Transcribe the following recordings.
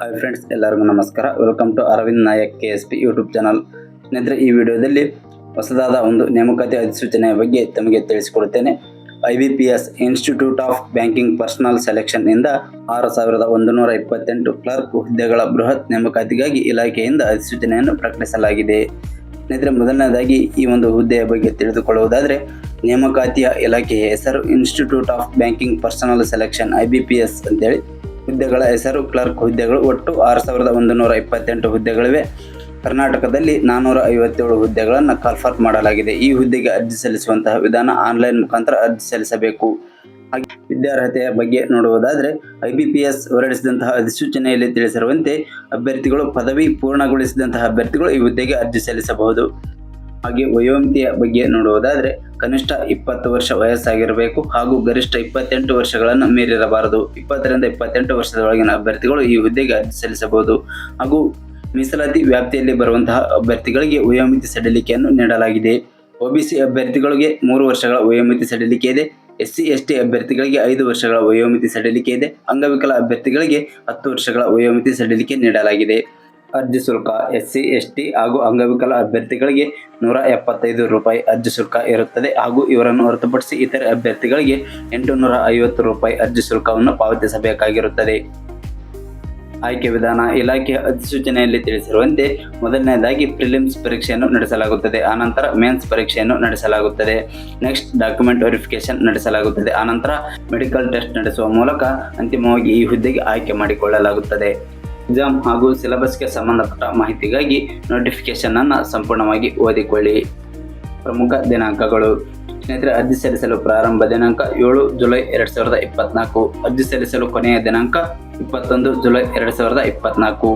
Hi friends, ಎಲ್ಲರಿಗೂ ನಮಸ್ಕಾರ. Welcome to Arvind Nayak KSP YouTube channel. ಸ್ನೇಹಿತರೆ, ಈ ವಿಡಿಯೋದಲ್ಲಿ ಹೊಸದಾದ ಒಂದು ನೇಮಕಾತಿ ಅಧಿಸೂಚನೆಯ ಬಗ್ಗೆ ತಮಗೆ ತಿಳಿಸಿಕೊಡುತ್ತೇನೆ. IBPS institute of banking personnel selection ಇಂದ 6128 ಕ್ಲರ್ಕ್ ಹುದ್ದೆಗಳ ಬೃಹತ್ ನೇಮಕಾತಿಗಾಗಿ ಇಲಾಖೆಯಿಂದ ಅಧಿಸೂಚನೆಯನ್ನು ಪ್ರಕಟಿಸಲಾಗಿದೆ. ಸ್ನೇಹಿತರೆ, ಮೊದಲನೇದಾಗಿ ಈ ಒಂದು ಹುದ್ದೆಯ ಬಗ್ಗೆ ತಿಳಿದುಕೊಳ್ಳುವುದಾದರೆ, ನೇಮಕಾತಿಯ ಇಲಾಖೆಯ ಹೆಸರು institute of banking personnel selection IBPS ಅಂತೇಳಿ. ಹುದ್ದೆಗಳ ಹೆಸರು ಕ್ಲರ್ಕ್ ಹುದ್ದೆಗಳು. ಒಟ್ಟು 6128 ಹುದ್ದೆಗಳಿವೆ. ಕರ್ನಾಟಕದಲ್ಲಿ 457 ಹುದ್ದೆಗಳನ್ನು ಕಾಲ್ಫರ್ ಮಾಡಲಾಗಿದೆ. ಈ ಹುದ್ದೆಗೆ ಅರ್ಜಿ ಸಲ್ಲಿಸುವಂತಹ ವಿಧಾನ ಆನ್ಲೈನ್ ಮುಖಾಂತರ ಅರ್ಜಿ ಸಲ್ಲಿಸಬೇಕು. ಹಾಗೆ ವಿದ್ಯಾರ್ಹತೆಯ ಬಗ್ಗೆ ನೋಡುವುದಾದರೆ, IBPS ಹೊರಡಿಸಿದಂತಹ ಅಧಿಸೂಚನೆಯಲ್ಲಿ ತಿಳಿಸಿರುವಂತೆ ಅಭ್ಯರ್ಥಿಗಳು ಪದವಿ ಪೂರ್ಣಗೊಳಿಸಿದಂತಹ ಅಭ್ಯರ್ಥಿಗಳು ಈ ಹುದ್ದೆಗೆ ಅರ್ಜಿ ಸಲ್ಲಿಸಬಹುದು. ಹಾಗೆ ವಯೋಮಿತಿಯ ಬಗ್ಗೆ ನೋಡುವುದಾದರೆ, ಕನಿಷ್ಠ 20 ವರ್ಷ ವಯಸ್ಸಾಗಿರಬೇಕು ಹಾಗೂ ಗರಿಷ್ಠ 28 ವರ್ಷಗಳನ್ನು ಮೀರಿರಬಾರದು. 20 ರಿಂದ 28 ವರ್ಷದ ಒಳಗಿನ ಅಭ್ಯರ್ಥಿಗಳು ಈ ಹುದ್ದೆಗೆ ಅರ್ಜಿ ಸಲ್ಲಿಸಬಹುದು. ಹಾಗೂ ಮೀಸಲಾತಿ ವ್ಯಾಪ್ತಿಯಲ್ಲಿ ಬರುವಂತಹ ಅಭ್ಯರ್ಥಿಗಳಿಗೆ ವಯೋಮಿತಿ ಸಡಿಲಿಕೆಯನ್ನು ನೀಡಲಾಗಿದೆ. OBC ಅಭ್ಯರ್ಥಿಗಳಿಗೆ 3 ವರ್ಷಗಳ ವಯೋಮಿತಿ ಸಡಿಲಿಕೆ ಇದೆ. SC ST ಅಭ್ಯರ್ಥಿಗಳಿಗೆ 5 ವರ್ಷಗಳ ವಯೋಮಿತಿ ಸಡಿಲಿಕೆ ಇದೆ. ಅಂಗವಿಕಲ ಅಭ್ಯರ್ಥಿಗಳಿಗೆ 10 ವರ್ಷಗಳ ವಯೋಮಿತಿ ಸಡಿಲಿಕೆ ನೀಡಲಾಗಿದೆ. ಅರ್ಜಿ ಶುಲ್ಕ SC ST ಹಾಗೂ ಅಂಗವಿಕಲ ಅಭ್ಯರ್ಥಿಗಳಿಗೆ ₹175 ಅರ್ಜಿ ಶುಲ್ಕ ಇರುತ್ತದೆ. ಹಾಗೂ ಇವರನ್ನು ಹೊರತುಪಡಿಸಿ ಇತರೆ ಅಭ್ಯರ್ಥಿಗಳಿಗೆ ₹850 ಅರ್ಜಿ ಶುಲ್ಕವನ್ನು ಪಾವತಿಸಬೇಕಾಗಿರುತ್ತದೆ. ಆಯ್ಕೆ ವಿಧಾನ ಇಲಾಖೆಯ ಅಧಿಸೂಚನೆಯಲ್ಲಿ ತಿಳಿಸಿರುವಂತೆ, ಮೊದಲನೇದಾಗಿ ಪ್ರಿಲಿಮ್ಸ್ ಪರೀಕ್ಷೆಯನ್ನು ನಡೆಸಲಾಗುತ್ತದೆ. ಆನಂತರ ಮೇನ್ಸ್ ಪರೀಕ್ಷೆಯನ್ನು ನಡೆಸಲಾಗುತ್ತದೆ. ನೆಕ್ಸ್ಟ್ ಡಾಕ್ಯುಮೆಂಟ್ ವೆರಿಫಿಕೇಶನ್ ನಡೆಸಲಾಗುತ್ತದೆ. ಆನಂತರ ಮೆಡಿಕಲ್ ಟೆಸ್ಟ್ ನಡೆಸುವ ಮೂಲಕ ಅಂತಿಮವಾಗಿ ಈ ಹುದ್ದೆಗೆ ಆಯ್ಕೆ ಮಾಡಿಕೊಳ್ಳಲಾಗುತ್ತದೆ. ಎಕ್ಸಾಮ್ ಹಾಗೂ ಸಿಲೆಬಸ್ಗೆ ಸಂಬಂಧಪಟ್ಟ ಮಾಹಿತಿಗಾಗಿ ನೋಟಿಫಿಕೇಶನ್ ಅನ್ನು ಸಂಪೂರ್ಣವಾಗಿ ಓದಿಕೊಳ್ಳಿ. ಪ್ರಮುಖ ದಿನಾಂಕಗಳು. ಸ್ನೇಹಿತರೆ, ಅರ್ಜಿ ಸಲ್ಲಿಸಲು ಪ್ರಾರಂಭ ದಿನಾಂಕ 7 ಜುಲೈ 2024. ಅರ್ಜಿ ಸಲ್ಲಿಸಲು ಕೊನೆಯ ದಿನಾಂಕ 21 ಜುಲೈ 2024.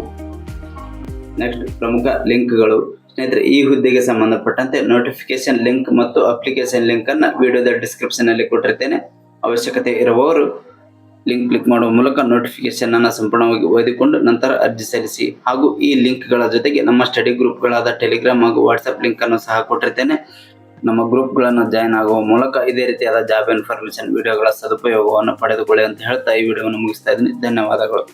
ನೆಕ್ಸ್ಟ್ ಪ್ರಮುಖ ಲಿಂಕ್ಗಳು. ಸ್ನೇಹಿತರೆ, ಈ ಹುದ್ದೆಗೆ ಸಂಬಂಧಪಟ್ಟಂತೆ ನೋಟಿಫಿಕೇಶನ್ ಲಿಂಕ್ ಮತ್ತು ಅಪ್ಲಿಕೇಶನ್ ಲಿಂಕ್ ಅನ್ನು ವಿಡಿಯೋದ ಡಿಸ್ಕ್ರಿಪ್ಷನ್ ಅಲ್ಲಿ ಕೊಟ್ಟಿರ್ತೇನೆ. ಅವಶ್ಯಕತೆ ಇರುವವರು ಲಿಂಕ್ ಕ್ಲಿಕ್ ಮಾಡುವ ಮೂಲಕ ನೋಟಿಫಿಕೇಶನ್ ಅನ್ನು ಸಂಪೂರ್ಣವಾಗಿ ಓದಿಕೊಂಡು ನಂತರ ಅರ್ಜಿ ಸಲ್ಲಿಸಿ. ಹಾಗೂ ಈ ಲಿಂಕ್ಗಳ ಜೊತೆಗೆ ನಮ್ಮ ಸ್ಟಡಿ ಗ್ರೂಪ್ಗಳಾದ ಟೆಲಿಗ್ರಾಮ್ ಹಾಗೂ ವಾಟ್ಸಪ್ ಲಿಂಕ್ ಅನ್ನು ಸಹ ಕೊಟ್ಟಿರ್ತೇನೆ. ನಮ್ಮ ಗ್ರೂಪ್ಗಳನ್ನು ಜಾಯ್ನ್ ಆಗುವ ಮೂಲಕ ಇದೇ ರೀತಿಯಾದ ಜಾಬ್ ಇನ್ಫಾರ್ಮೇಶನ್ ವಿಡಿಯೋಗಳ ಸದುಪಯೋಗವನ್ನು ಪಡೆದುಕೊಳ್ಳಿ ಅಂತ ಹೇಳ್ತಾ ಈ ವಿಡಿಯೋವನ್ನು ಮುಗಿಸ್ತಾ ಇದ್ದೀನಿ. ಧನ್ಯವಾದಗಳು.